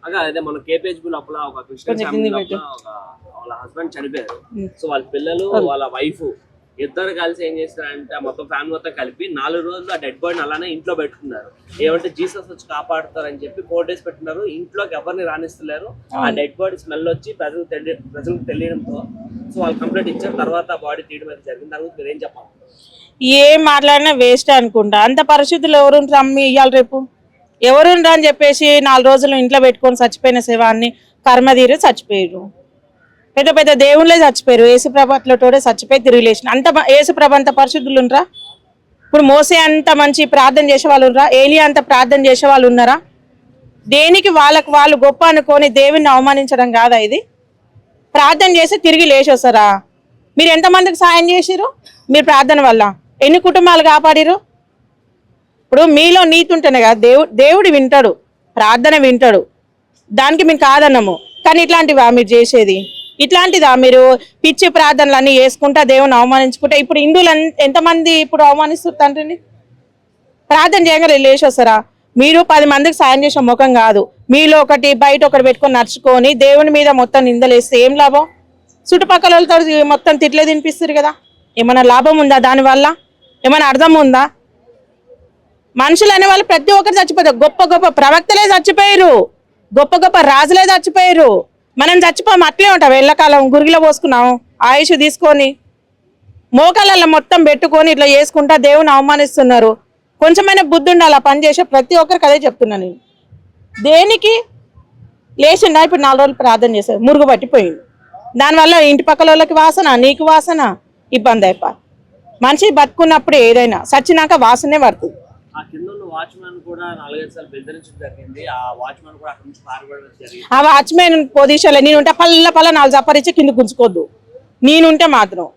అదే మన కేపీహెచ్బీ లోపల ఒక క్రిస్టియన్ ఫ్యామిలీ లోపల వాళ్ళ హస్బెండ్ చనిపోయారు. సో వాళ్ళ పిల్లలు వాళ్ళ వైఫ్ ఇద్దరు కలిసి ఏం చేస్తారంటే మొత్తం ఫ్యామిలీ మొత్తం కలిపి 4 రోజులు ఆ డెడ్ బాడీని అలానే ఇంట్లో పెట్టుకున్నారు. ఏమంటే జీసస్ వచ్చి కాపాడుతారని చెప్పి 4 days పెట్టినారు. ఇంట్లోకి ఎవరిని రాణిస్తలేరు. ఆ డెడ్ బాడీ స్మెల్ వచ్చి ప్రజలకు తెలియడంతో సో వాళ్ళు కంప్లైంట్ ఇచ్చారు. తర్వాత బాడీ తీయడం అయితే జరిగింది. దాని గురించి మీరు ఏం చెప్పాలి? ఏం మాట్లాడినా వేస్ట్ అనుకుంటా. అంత పరిస్థితులు ఎవరుంటారు అమ్మి ఇయ్యాలి రేపు ఎవరుండ్రా అని చెప్పేసి 4 రోజులు ఇంట్లో పెట్టుకొని చచ్చిపోయిన శవాన్ని కర్మదీరి చచ్చిపోయారు. పెద్ద పెద్ద దేవుళ్ళే చచ్చిపోయారు. యేసుప్రభ అట్లతోడే చచ్చిపోయి తిరిగి లేచిన అంత యేసుప్రభ అంత పరిశుద్ధులు ఉండరా? ఇప్పుడు మోసే అంత మంచి ప్రార్థన చేసే వాళ్ళు ఉండరా? ఏలియా అంత ప్రార్థన చేసే వాళ్ళు ఉన్నారా? దేనికి వాళ్ళకు వాళ్ళు గొప్ప అనుకొని దేవుణ్ణి అవమానించడం కాదా ఇది? ప్రార్థన చేసి తిరిగి లేచి వస్తారా? మీరు ఎంతమందికి సాయం చేసిరు? మీరు ప్రార్థన వల్ల ఎన్ని కుటుంబాలు కాపాడిరు? ఇప్పుడు మీలో నీతి ఉంటేనే కదా దేవుడు వింటాడు, ప్రార్థన వింటాడు. దానికి మేము కాదన్నాము. కానీ ఇట్లాంటివా మీరు చేసేది? ఇట్లాంటిదా మీరు పిచ్చి ప్రార్థనలు అన్నీ చేసుకుంటా దేవుని అవమానించుకుంటా? ఇప్పుడు హిందువులు ఎంతమంది ఇప్పుడు అవమానిస్తారు తండ్రిని? ప్రార్థన చేయగానే లేచి వస్తారా? మీరు 10 మందికి సాయం చేసే ముఖం కాదు. మీలో ఒకటి బయట ఒకటి పెట్టుకొని నడుచుకొని దేవుని మీద మొత్తం నిందలేస్తే ఏం లాభం? చుట్టుపక్కల వాళ్ళతో మొత్తం తిట్లే తినిపిస్తారు కదా. ఏమైనా లాభం ఉందా దానివల్ల? ఏమైనా అర్థం ఉందా? మనుషులు అనే వాళ్ళు ప్రతి ఒక్కరు చచ్చిపోతారు. గొప్ప గొప్ప ప్రవక్తలే చచ్చిపోయారు, గొప్ప గొప్ప రాజులే చచ్చిపోయారు. మనం చచ్చిపోం అట్లే ఉంటాం. ఎల్లకాలం గురిగిలో పోసుకున్నాం ఆయుష్ తీసుకొని మోకాళ్ళల్లో మొత్తం పెట్టుకొని ఇట్లా చేసుకుంటా దేవుని అవమానిస్తున్నారు. కొంచెమైనా బుద్ధి ఉండాలి. ఆ పని చేసే ప్రతి ఒక్కరికి అదే చెప్తున్నాను నేను. దేనికి లేచిండా? ఇప్పుడు 4 రోజులు ప్రార్థన చేశారు, మురుగు పట్టిపోయింది. దానివల్ల ఇంటి పక్కల వాళ్ళకి వాసన, నీకు వాసన, ఇబ్బంది అయిపోయి. మనిషి బతుకున్నప్పుడు ఏదైనా, సచ్చినాక వాసనే పడుతుంది. ఆ కింద ఉన్న వాచ్మెన్ కూడా 4-5 సార్లు బెదిరించడం జరిగింది. ఆ వాచ్మెన్ కూడా అక్కడ నుంచి పారిపోవడం జరిగింది. ఆ వాచ్మెన్ పొజిషన్లో నేనుంటే పల్ల 4 చప్పరిచ్చి కింద గుంజుకోద్దు. నేనుంటే మాత్రం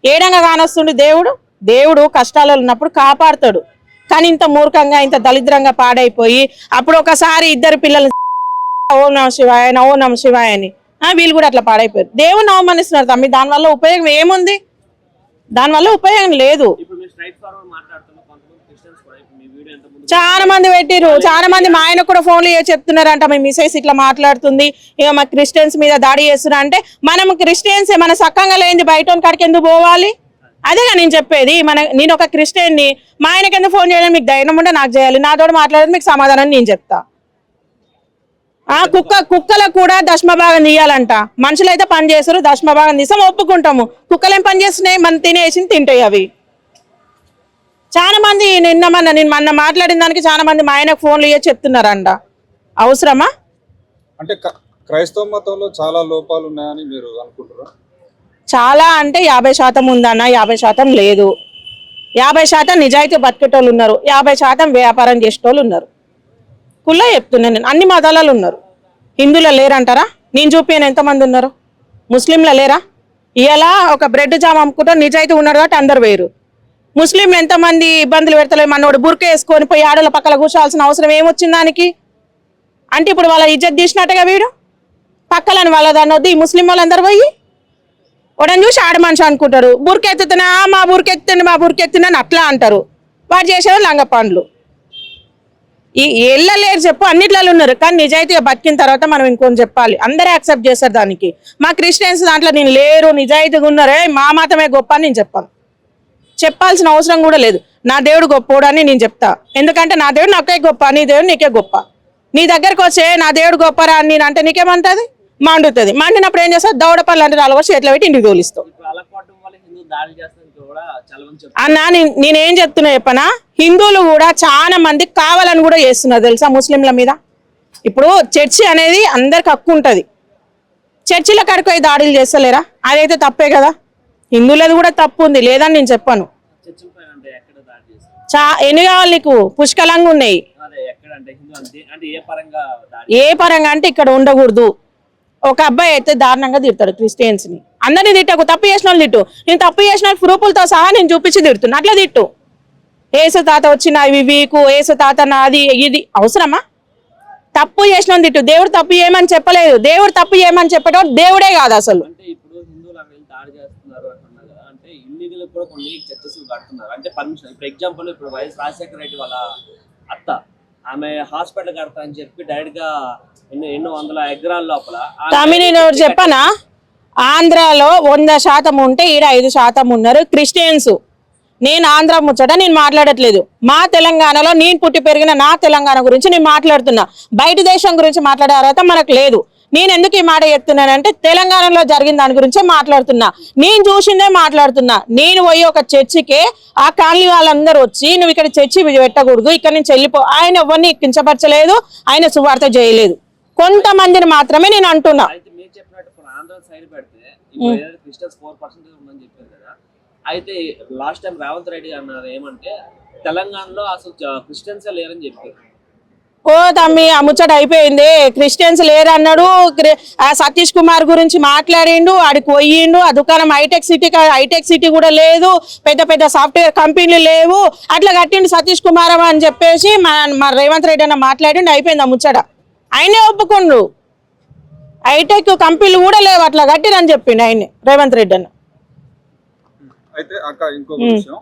ఏడంగా కానొస్తుండే దేవుడు కష్టాలలో ఉన్నప్పుడు కాపాడుతాడు. కానీ ఇంత మూర్ఖంగా ఇంత దరిద్రంగా పాడైపోయి అప్పుడు ఒకసారి 2 పిల్లలు ఓం నమ శివాయ ఓం నమ శివాయ అని వీళ్ళు కూడా అట్లా పాడైపోయారు. దేవుని అవమానిస్తున్నారు తమ్మి. దానివల్ల ఉపయోగం ఏముంది? దానివల్ల ఉపయోగం లేదు. చాలా మంది పెట్టిరు, చాలా మంది మా ఆయన కూడా ఫోన్లు చెప్తున్నారంట మీ మిసెస్ ఇట్లా మాట్లాడుతుంది, ఇక మా క్రిస్టియన్స్ మీద దాడి చేస్తున్నా అంటే మనం క్రిస్టియన్స్ మన సక్కంగా లేని బయట కాడికి ఎందుకు పోవాలి? అదేగా నేను చెప్పేది. నేను ఒక క్రిస్టియన్ని, మా ఆయనకి ఎందుకు ఫోన్ చేయడం? మీకు ధైర్యం ఉంటే నాకు చేయాలి, నాతో మాట్లాడేది మీకు సమాధానం నేను చెప్తా. కుక్కలకు కూడా దశమభాగం తీయాలంట. మనుషులైతే పని చేస్తారు, దశమభాగం తీసాం ఒప్పుకుంటాము. కుక్కలు ఏం పని చేస్తున్నాయి? మనం తినేసి తింటాయి అవి. చాలా మంది నేను మొన్న మాట్లాడిన దానికి చాలా మంది మా ఆయనకు ఫోన్లు చెప్తున్నారంట. అవసరమా? అంటే క్రైస్తవ మతంలో చాలా లోపాలు ఉన్నాయని మీరు అనుకుంటారా? చాలా అంటే 50% ఉందన్న, 50% లేదు. 50% నిజాయితీ బతికేటోళ్ళు ఉన్నారు, 50% వ్యాపారం చేసేటోళ్ళు ఉన్నారు. కుల్లా చెప్తున్నాను నేను. అన్ని మతాలలో ఉన్నారు. హిందువులో లేరంటారా? నేను చూపాను ఎంతమంది ఉన్నారు. ముస్లింలో లేరా? ఇలా ఒక బ్రెడ్ జామ్ అమ్ముకుంటూ నిజాయితీ ఉన్నారు కాబట్టి అందరు వేరు. ముస్లింలు ఎంతమంది ఇబ్బందులు పెడతలేదు. మనోడు బుర్క వేసుకొని పోయి ఆడల పక్కల కూర్చోవాల్సిన అవసరం ఏమొచ్చింది దానికి? అంటే ఇప్పుడు వాళ్ళ ఇజ్జత్ తీసినట్టుగా వీడు పక్కలని వాళ్ళ దాన్ని వద్దు. ఈ ముస్లిం వాళ్ళందరూ పోయి వాడని చూసి ఆడ మనిషి అనుకుంటారు. బుర్కెత్తుతున్నా మా బుర్కెత్తున్నా అని అట్లా అంటారు. వాడు చేసేవాళ్ళు లంగ పండ్లు. ఈ ఎల్లలేరు చెప్పు, అన్నిట్లలో ఉన్నారు. కానీ నిజాయితీగా బతికిన తర్వాత మనం ఇంకొని చెప్పాలి. అందరూ యాక్సెప్ట్ చేస్తారు దానికి. మా క్రిస్టియన్స్ దాంట్లో నేను లేరు, నిజాయితీగా ఉన్నారే, మా మతమే గొప్ప అని నేను చెప్పాను. చెప్పాల్సిన అవసరం కూడా లేదు. నా దేవుడు గొప్పోడని నేను చెప్తా. ఎందుకంటే నా దేవుడు నాకే గొప్ప, నీ దేవుడు నీకే గొప్ప. నీ దగ్గరకు వచ్చే నా దేవుడు గొప్పరా అని నేను అంటే నీకేమంటుంది? మండుతుంది. మండినప్పుడు ఏం చేస్తావు? దౌడ పళ్ళు అంటే 4 చేతిలో పెట్టి ఇంటికి తోలిస్తావు. అన్న నేనేం చెప్తున్నా చెప్పనా? హిందువులు కూడా చాలా మంది కావాలని కూడా చేస్తున్నారు తెలుసా ముస్లింల మీద. ఇప్పుడు చర్చి అనేది అందరికి హక్కు ఉంటుంది. చర్చిల కాడికి పోయి దాడులు చేస్తలేరా? అదైతే తప్పే కదా. హిందువులది కూడా తప్పు ఉంది, లేదని నేను చెప్పాను. ఎన్ని కావాలి నీకు? పుష్కలంగా ఉన్నాయి. ఏ పరంగా అంటే ఇక్కడ ఉండకూడదు. ఒక అబ్బాయి అయితే దారుణంగా తిడతాడు క్రిస్టియన్స్ ని. అందరినీ తిట్టకు, తప్పు చేసిన వాళ్ళు తిట్టు. నేను తప్పు చేసిన ప్రూఫ్లతో సహా నేను చూపించి తిడుతున్నా. అట్లా తిట్టు. ఏసు తాత వచ్చిన వీకు, ఏసు తాత నాది ఇది అవసరమా? తప్పు చేసిన తిట్టు. దేవుడు తప్పు చేయమని చెప్పలేదు. దేవుడు తప్పు చేయమని చెప్పేటోడు దేవుడే కాదు అసలు. ఇల్లీగల్ కూడా కొన్ని చర్చెస్ కడుతున్నారు. అంటే పర్మిషన్. ఇప్పుడు ఎగ్జాంపుల్ ఇప్పుడు వైఎస్ రాజశేఖర రెడ్డి వాళ్ళ అత్త ఆమె హాస్పిటల్ కడతా అని చెప్పి డైరెక్ట్ గా ఎన్నో వందల ఎకరాల లోపల తమ్మి నేను ఒకటి చెప్పనా, ఆంధ్రాలో 100% ఉంటే ఈడ 5% ఉన్నారు క్రిస్టియన్స్. నేను ఆంధ్ర ముచ్చట నేను మాట్లాడట్లేదు, మా తెలంగాణలో నేను పుట్టి పెరిగిన నా తెలంగాణ గురించి నేను మాట్లాడుతున్నా. బయట దేశం గురించి మాట్లాడే అర్హత మనకు లేదు. నేను ఎందుకు ఈ మాట చెప్తున్నానంటే తెలంగాణలో జరిగిన దాని గురించే మాట్లాడుతున్నా, నేను చూసిందే మాట్లాడుతున్నా. నేను పోయి ఒక చర్చికి ఆ కాలనీ వాళ్ళందరూ వచ్చి నువ్వు ఇక్కడ చర్చి పెట్టకూడదు, ఇక్కడ నుంచి వెళ్ళిపో, ఆయన ఎవరిని కించపరచలేదు, ఆయన సువార్త చేయలేదు, కొంతమందిని మాత్రమే నేను అంటున్నా. అయితే మీరు చెప్పినట్టు ఆంధ్ర సైడ్ పెడితే ఇప్పుడు ఏదైతే క్రిస్టియన్స్ 4% ఉందని చెప్పారు కదా, అయితే లాస్ట్ టైం రేవంత్ రెడ్డి అన్నారు ఏమంటే తెలంగాణలో అసలు క్రిస్టియన్స్ లేరని చెప్పారు. ఓ తమ్మి ఆ ముచ్చట అయిపోయింది, క్రిస్టియన్స్ లేరన్నాడు. ఆ సతీష్ కుమార్ గురించి మాట్లాడిండు, ఆడికి పోయిండు. ఆ దుకాణం హైటెక్ సిటీ కూడా లేదు, పెద్ద పెద్ద సాఫ్ట్వేర్ కంపెనీలు లేవు, అట్లా కట్టిండు సతీష్ కుమార్ అని చెప్పేసి మా రేవంత్ రెడ్డి అన్న మాట్లాడిండు. అయిపోయింది ఆ ముచ్చట, ఆయనే ఒప్పుకుండు. హైటెక్ కంపెనీలు కూడా లేవు, అట్లా కట్టిరని చెప్పిండు ఆయనే రేవంత్ రెడ్డి అన్న. అయితే అక్క ఇంకొక విషయం,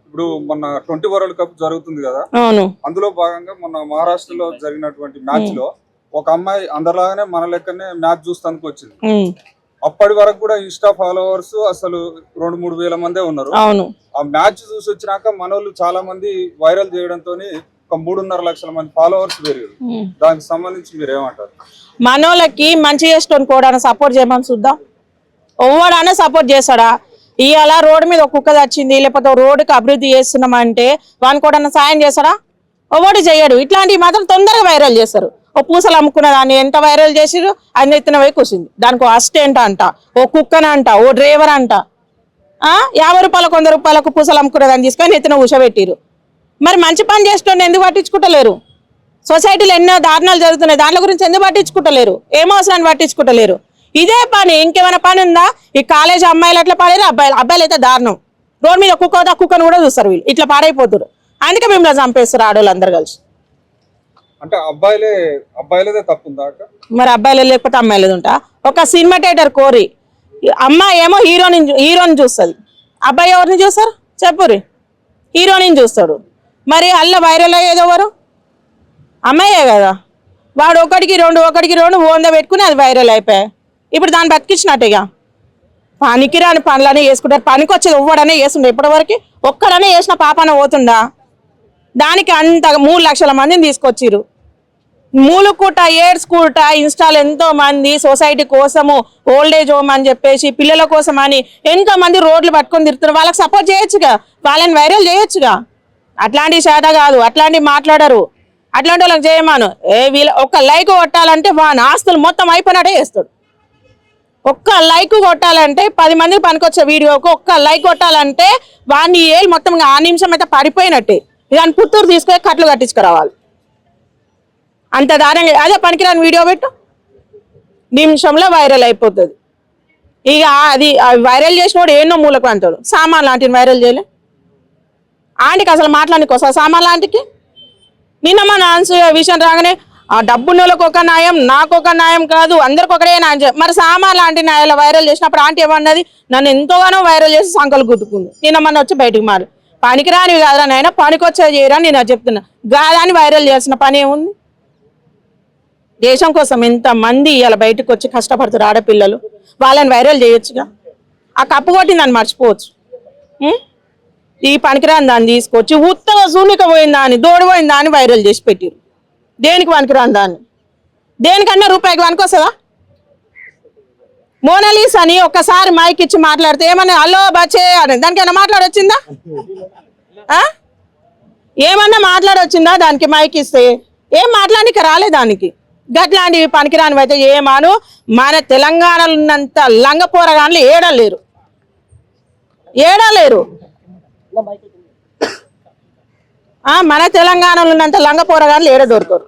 ఇప్పుడు మొన్న 20 వరల్డ్ కప్ జరుగుతుంది కదా, అవును, అందులో భాగంగా మొన్న మహారాష్ట్రలో జరిగినటువంటి మ్యాచ్ లో ఒక అమ్మాయి అందరిలాగానే మన లెక్కనే మ్యాచ్ చూస్తానికి వచ్చింది. అప్పటి వరకు కూడా ఇన్స్టా ఫాలోవర్స్ అసలు 2-3 వేల మందే ఉన్నారు. అవును, ఆ మ్యాచ్ చూసి వచ్చినాక మనోళ్ళు చాలా మంది వైరల్ చేయడంతో ఒక 3.5 లక్షల మంది ఫాలోవర్స్ పెరిగారు. దానికి సంబంధించి మీరు ఏమంటారు? మనోళ్ళకి మంచి చేసుకొని కూడా సపోర్ట్ చేయమని చూద్దాం. ఎవడైనా సపోర్ట్ చేస్తాడా? ఇవాళ రోడ్డు మీద ఒక కుక్క వచ్చింది, లేకపోతే రోడ్డుకి అభివృద్ధి చేస్తున్నామంటే వానికి కూడా సాయం చేస్తాడా? ఎవడు చేయడు. ఇట్లాంటివి మాత్రం తొందరగా వైరల్ చేస్తారు. ఓ పూసలు అమ్ముకున్న దాన్ని ఎంత వైరల్ చేసిరు, అది ఎత్తున పోయి కూర్చుంది. దానికి ఓ అసిస్టెంట్ అంట, ఓ కుక్కనంట, ఓ డ్రైవర్ అంట, 50 రూపాయలకు 100 రూపాయలకు పూసలు అమ్ముకున్న దాన్ని తీసుకొని ఎత్తున కూర్చోబెట్టిరు. మరి మంచి పని చేస్తుండే ఎందుకు పట్టించుకుంటలేరు? సొసైటీలో ఎన్నో దారుణాలు జరుగుతున్నాయి, దాంట్లో గురించి ఎందుకు పట్టించుకుంటలేరు? ఏమో అవసరాన్ని పట్టించుకుంటలేరు. ఇదే పని, ఇంకేమైనా పని ఉందా? ఈ కాలేజ్ అమ్మాయిలు అట్లా పాడేరు, అబ్బాయిలు అయితే దారుణం. రోడ్ మీద కుక్కను కూడా చూస్తారు వీళ్ళు, ఇట్లా పాడైపోతారు. అందుకే మిమ్మల్ని చంపేస్తారు ఆడవాళ్ళు అందరు కలిసి. అంటే అబ్బాయిలదే తప్పుందా? మరి అబ్బాయిలు లేకపోతే అమ్మాయిలు ఉంటా? ఒక సినిమా థియేటర్ కోరి అమ్మాయి ఏమో హీరోని చూస్తుంది, అబ్బాయి ఎవరిని చూస్తారు చెప్పురి? హీరోని చూస్తాడు. మరి అల్ల వైరల్ అయ్యేది ఎవరు? అమ్మాయే కదా. వాడు ఒకటికి రెండు 100 పెట్టుకుని అది వైరల్ అయిపోయాయి. ఇప్పుడు దాన్ని బతికించినట్టుగా పనికిరాని పనులనే వేసుకుంటారు. పనికి వచ్చేది ఎవ్వడనే వేస్తుండే, ఇప్పటివరకు ఒక్కడనే వేసిన పాపన పోతుండా? దానికి అంత 3 లక్షల మందిని తీసుకొచ్చిరు. మూలుకుట ఏడ్స్కూట ఇన్స్టాల్ ఎంతో మంది సొసైటీ కోసము, ఓల్డేజ్ హోమ్ అని చెప్పేసి పిల్లల కోసం అని ఎంతో మంది రోడ్లు పట్టుకొని తిరుగుతారు. వాళ్ళకి సపోర్ట్ చేయొచ్చుగా, వాళ్ళని వైరల్ చేయొచ్చుగా. అట్లాంటి శాత కాదు, అట్లాంటివి మాట్లాడరు. అట్లాంటి వాళ్ళకి చేయమాను. వీళ్ళ ఒక్క లైక్ కొట్టాలంటే వాని ఆస్తులు మొత్తం అయిపోయినట్టే చేస్తాడు. ఒక్క లైక్ కొట్టాలంటే 10 మందికి పనికొచ్చే వీడియోకి ఒక్క లైక్ కొట్టాలంటే వాడిని ఏళ్ళు మొత్తం ఆ నిమిషం అయితే పడిపోయినట్టే. దాన్ని పుత్తూరు తీసుకొని కట్లు కట్టించుకురావాలి. అంత దారుణంగా అదే పనికిరాని వీడియో పెట్టు, నిమిషంలో వైరల్ అయిపోతుంది. ఇక అది వైరల్ చేసినోడు ఎన్నో మూలకు అంటాడు. సామాన్ లాంటిని వైరల్ చేయలే ఆంటీకి అసలు మాట్లాడానికి వస్తా? సామాన్ లాంటికి నిన్న మన విషయం రాగానే ఆ డబ్బున్నోళ్ళకి ఒక న్యాయం, నాకు ఒక న్యాయం కాదు, అందరికి ఒకటే న్యాయం. మరి సామాన్ లాంటి న్యాయాలు వైరల్ చేసినప్పుడు ఆంటీ ఏమన్నది? నన్ను ఎంతోగానో వైరల్ చేసి సంకలు గుద్దుకుంది. నిన్న మన వచ్చి బయటకు మారు పనికిరానివి కాదురా నాయన, పనికొచ్చేది చేయరా నేను చెప్తున్నా. గాదాన్ని వైరల్ చేయాల్సిన పని ఏముంది? దేశం కోసం ఎంతమంది ఇలా బయటకు వచ్చి కష్టపడుతారు ఆడపిల్లలు, వాళ్ళని వైరల్ చేయొచ్చుగా. ఆ కప్పు కొట్టిందని మర్చిపోవచ్చు. ఈ పనికిరాని దాన్ని తీసుకొచ్చి ఉత్తగా సూనిక పోయిందా అని, దోడు పోయిందా అని వైరల్ చేసి పెట్టిరు. దేనికి పనికిరాని దాన్ని? దేనికన్నా రూపాయికి పనికొస్తుందా? మోనాలిస్ అని ఒక్కసారి మైక్ ఇచ్చి మాట్లాడితే ఏమన్నా హలో బచ్చే అని దానికైనా మాట్లాడొచ్చిందా? ఏమన్నా మాట్లాడొచ్చిందా దానికి మైక్ ఇస్తే? ఏం మాట్లాడానికి రాలే దానికి. గట్లాంటివి పనికిరానివి అయితే ఏమాను. మన తెలంగాణలో ఉన్నంత లంగపోరగాన్లు ఏడలేరు. మన తెలంగాణలో ఉన్నంత లంగపోరగాన్లు ఏడ దొరకరు.